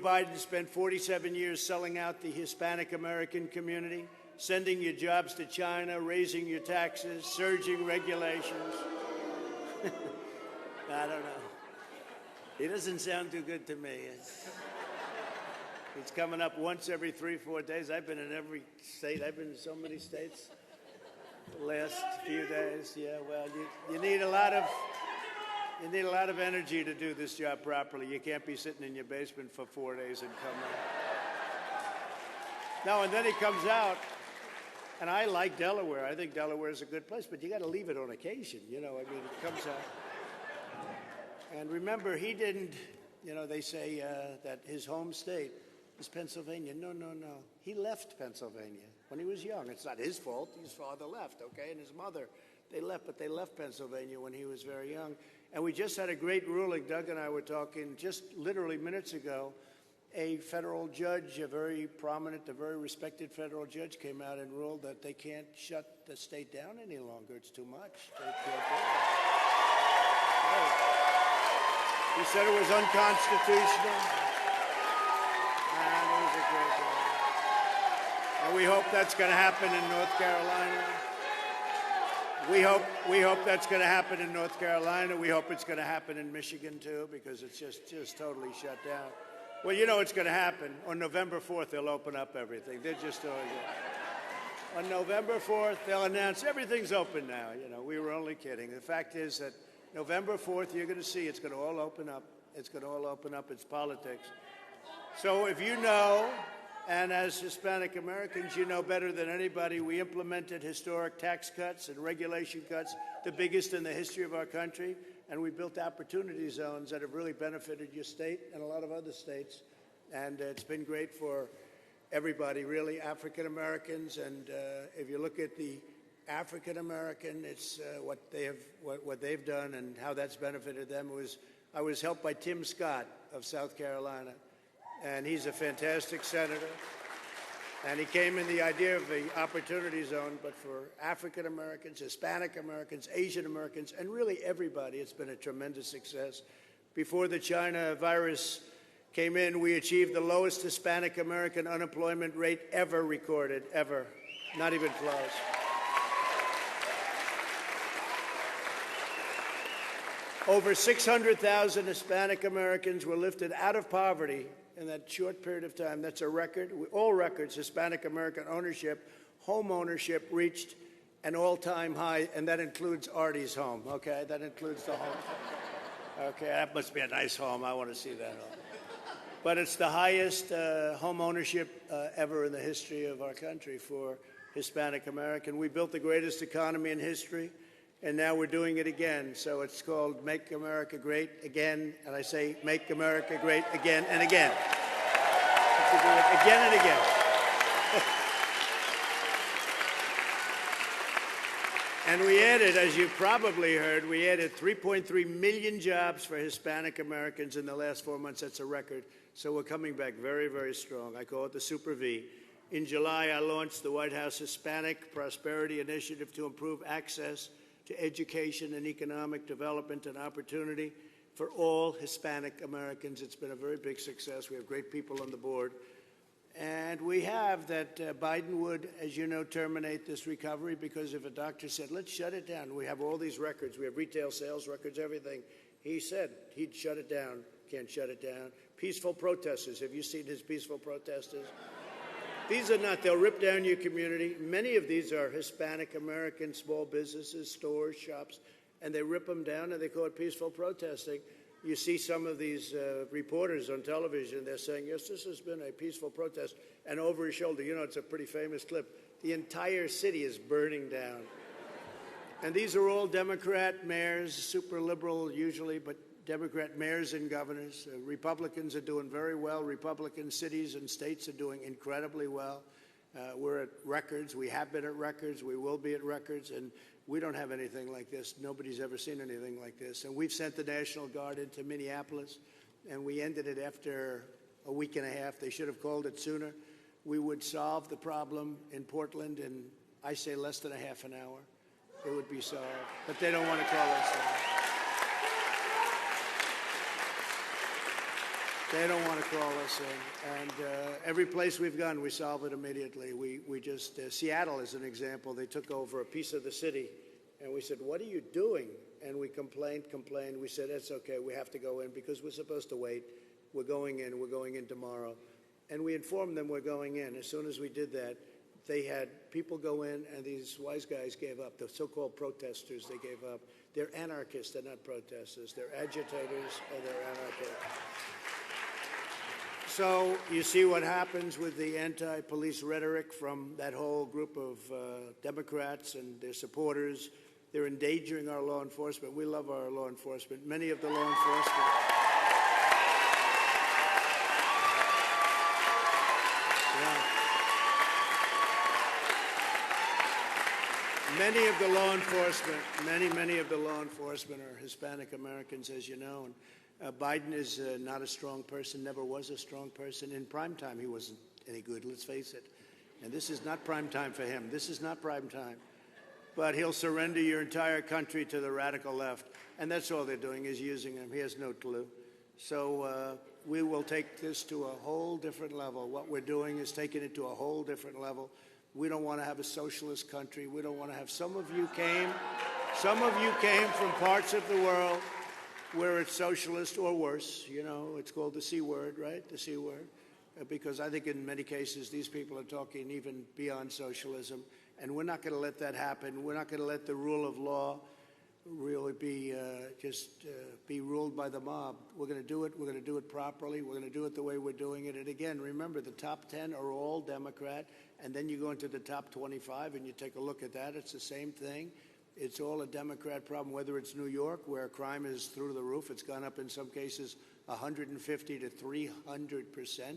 Biden spent 47 years selling out the Hispanic American community, sending your jobs to China, raising your taxes, surging regulations. I don't know. He doesn't sound too good to me. It's coming up once every 3-4 days. I've been in every state. I've been in so many states the last few days. Yeah, well, you need a lot of energy to do this job properly. You can't be sitting in your basement for 4 days and come out. No, and then he comes out, and I like Delaware. I think Delaware is a good place, but you got to leave it on occasion. You know, I mean, it comes out. And remember, he didn't, you know, they say that his home state is Pennsylvania. No, no, no. He left Pennsylvania when he was young. It's not his fault. His father left, okay, and his mother. They left, but they left Pennsylvania when he was very young. And we just had a great ruling. Doug and I were talking just literally minutes ago. A federal judge, a very prominent, a very respected federal judge came out and ruled that they can't shut the state down any longer. It's too much. They can't do it. Right. He said it was unconstitutional. And it was a great ruling. And we hope that's going to happen in North Carolina. We hope that's going to happen in North Carolina. We hope it's going to happen in Michigan, too, because it's just totally shut down. Well, you know what's going to happen. On November 4th, they'll open up everything. They're just doing it. On November 4th, they'll announce everything's open now. You know, we were only kidding. The fact is that November 4th, you're going to see it's going to all open up. It's going to all open up. It's politics. So if you know, and as Hispanic Americans, you know better than anybody, we implemented historic tax cuts and regulation cuts, the biggest in the history of our country, and we built opportunity zones that have really benefited your state and a lot of other states. And it's been great for everybody, really, African Americans. And if you look at the African American, it's what they've done and how that's benefited them. I was helped by Tim Scott of South Carolina, and he's a fantastic senator. And he came in the idea of the Opportunity Zone, but for African Americans, Hispanic Americans, Asian Americans, and really everybody, it's been a tremendous success. Before the China virus came in, we achieved the lowest Hispanic American unemployment rate ever recorded, ever, not even close. Over 600,000 Hispanic Americans were lifted out of poverty in that short period of time. That's a record. All records, Hispanic American ownership, home ownership reached an all-time high, and that includes Artie's home, okay? That includes the home. Okay, that must be a nice home. I want to see that home. But it's the highest home ownership ever in the history of our country for Hispanic American. We built the greatest economy in history. And now we're doing it again. So it's called Make America Great Again. And I say Make America Great Again and again. To do it again and again. And we added, as you probably heard, we added 3.3 million jobs for Hispanic Americans in the last 4 months. That's a record. So we're coming back very, very strong. I call it the Super V. In July, I launched the White House Hispanic Prosperity Initiative to improve access to education and economic development and opportunity for all Hispanic Americans. It's been a very big success. We have great people on the board. And we have that Biden would, as you know, terminate this recovery because if a doctor said, let's shut it down, we have all these records. We have retail sales records, everything. He said he'd shut it down. Can't shut it down. Peaceful protesters. Have you seen his peaceful protesters? These are not, they'll rip down your community. Many of these are Hispanic American small businesses, stores, shops, and they rip them down and they call it peaceful protesting. You see some of these reporters on television, they're saying, yes, this has been a peaceful protest. And over his shoulder, you know, it's a pretty famous clip. The entire city is burning down. And these are all Democrat mayors, super liberal usually, but Democrat mayors and governors. Republicans are doing very well. Republican cities and states are doing incredibly well. We're at records. We have been at records. We will be at records. And we don't have anything like this. Nobody's ever seen anything like this. And we've sent the National Guard into Minneapolis, and we ended it after a week and a half. They should have called it sooner. We would solve the problem in Portland in, I say, less than a half an hour. It would be solved. But they don't want to call us that. They don't want to call us in. And every place we've gone, we solve it immediately. We just, Seattle is an example. They took over a piece of the city, and we said, what are you doing? And we complained. We said, it's okay, we have to go in because we're supposed to wait. We're going in tomorrow. And we informed them we're going in. As soon as we did that, they had people go in, and these wise guys gave up. The so-called protesters, they gave up. They're anarchists, they're not protesters. They're agitators, or they're anarchists. So you see what happens with the anti-police rhetoric from that whole group of Democrats and their supporters. They're endangering our law enforcement. We love our law enforcement. Many of the law enforcement. Yeah. Many of the law enforcement are Hispanic Americans, as you know. And Biden is not a strong person, never was a strong person. In prime time, he wasn't any good, let's face it. And this is not prime time for him. This is not prime time. But he'll surrender your entire country to the radical left. And that's all they're doing is using him. He has no clue. So we will take this to a whole different level. What we're doing is taking it to a whole different level. We don't want to have a socialist country. We don't want to have, some of you came from parts of the world where it's socialist or worse. You know, it's called the C word, right? The C word. Because I think in many cases these people are talking even beyond socialism. And we're not going to let that happen. We're not going to let the rule of law really be be ruled by the mob. We're going to do it. We're going to do it properly. We're going to do it the way we're doing it. And again, remember, the top 10 are all Democrat. And then you go into the top 25 and you take a look at that. It's the same thing. It's all a Democrat problem, whether it's New York, where crime is through the roof. It's gone up in some cases 150 to 300%,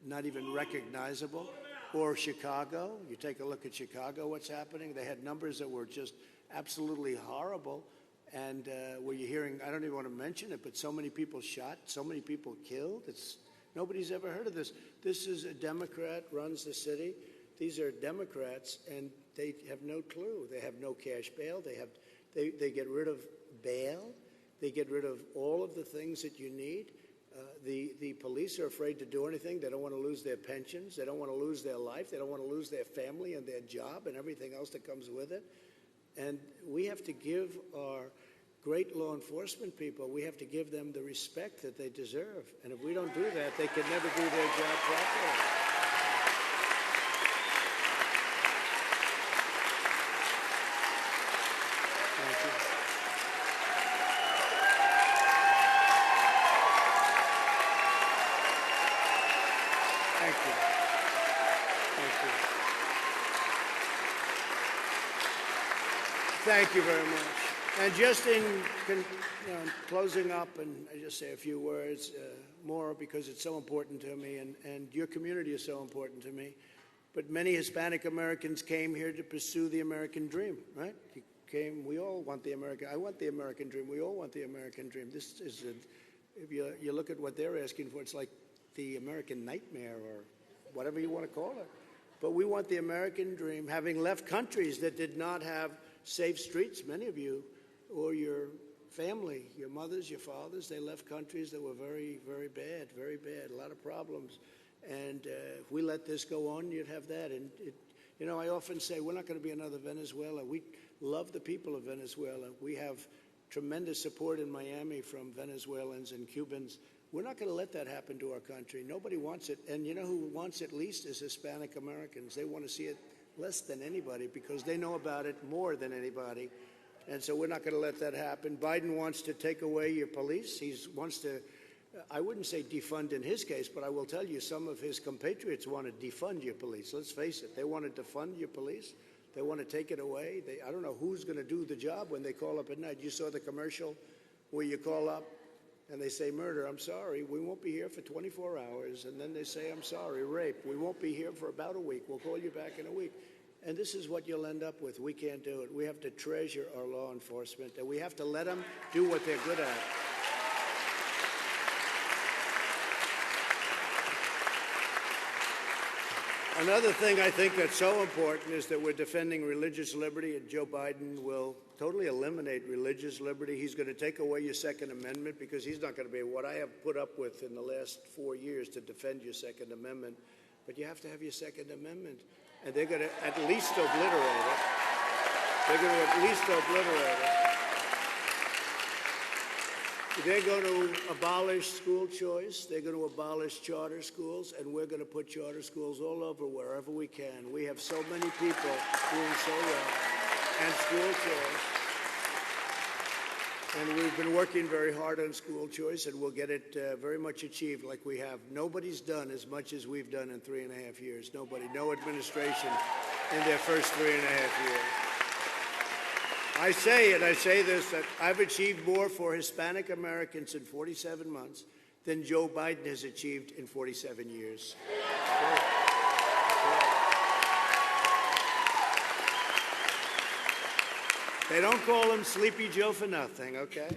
not even recognizable. Or Chicago. You take a look at Chicago, what's happening. They had numbers that were just absolutely horrible. And where you're hearing, I don't even want to mention it, but so many people shot, so many people killed. Nobody's ever heard of this. This is a Democrat runs the city. These are Democrats, and they have no clue. They have no cash bail. They get rid of bail. They get rid of all of the things that you need. The police are afraid to do anything. They don't want to lose their pensions. They don't want to lose their life. They don't want to lose their family and their job and everything else that comes with it. And we have to give our great law enforcement people, we have to give them the respect that they deserve. And if we don't do that, they can never do their job properly. Thank you very much. And just in closing up, and I just say a few words more because it's so important to me, and your community is so important to me. But many Hispanic Americans came here to pursue the American dream, right? We all want the American, I want the American dream. We all want the American dream. This is, if you look at what they're asking for, it's like the American nightmare or whatever you want to call it. But we want the American dream, having left countries that did not have safe streets, many of you, or your family, your mothers, your fathers, they left countries that were very, very bad, a lot of problems. And if we let this go on, you'd have that. And, I often say we're not going to be another Venezuela. We love the people of Venezuela. We have tremendous support in Miami from Venezuelans and Cubans. We're not going to let that happen to our country. Nobody wants it. And you know who wants it least is Hispanic Americans. They want to see it less than anybody because they know about it more than anybody. And so we're not going to let that happen. Biden wants to take away your police. He wants to, I wouldn't say defund in his case, but I will tell you some of his compatriots want to defund your police. Let's face it. They want to defund your police. They want to take it away. I don't know who's going to do the job when they call up at night. You saw the commercial where you call up and they say, murder, I'm sorry, we won't be here for 24 hours. And then they say, I'm sorry, rape, we won't be here for about a week. We'll call you back in a week. And this is what you'll end up with. We can't do it. We have to treasure our law enforcement, and we have to let them do what they're good at. Another thing I think that's so important is that we're defending religious liberty, and Joe Biden will totally eliminate religious liberty. He's going to take away your Second Amendment because he's not going to be what I have put up with in the last 4 years to defend your Second Amendment. But you have to have your Second Amendment, and they're going to at least obliterate it. They're going to at least obliterate it. They're going to abolish school choice. They're going to abolish charter schools, and we're going to put charter schools all over wherever we can. We have so many people doing so well, and school choice. And we've been working very hard on school choice, and we'll get it very much achieved like we have. Nobody's done as much as we've done in 3.5 years. Nobody, no administration in their first 3.5 years. I say this, that I've achieved more for Hispanic Americans in 47 months than Joe Biden has achieved in 47 years. They don't call him Sleepy Joe for nothing, okay?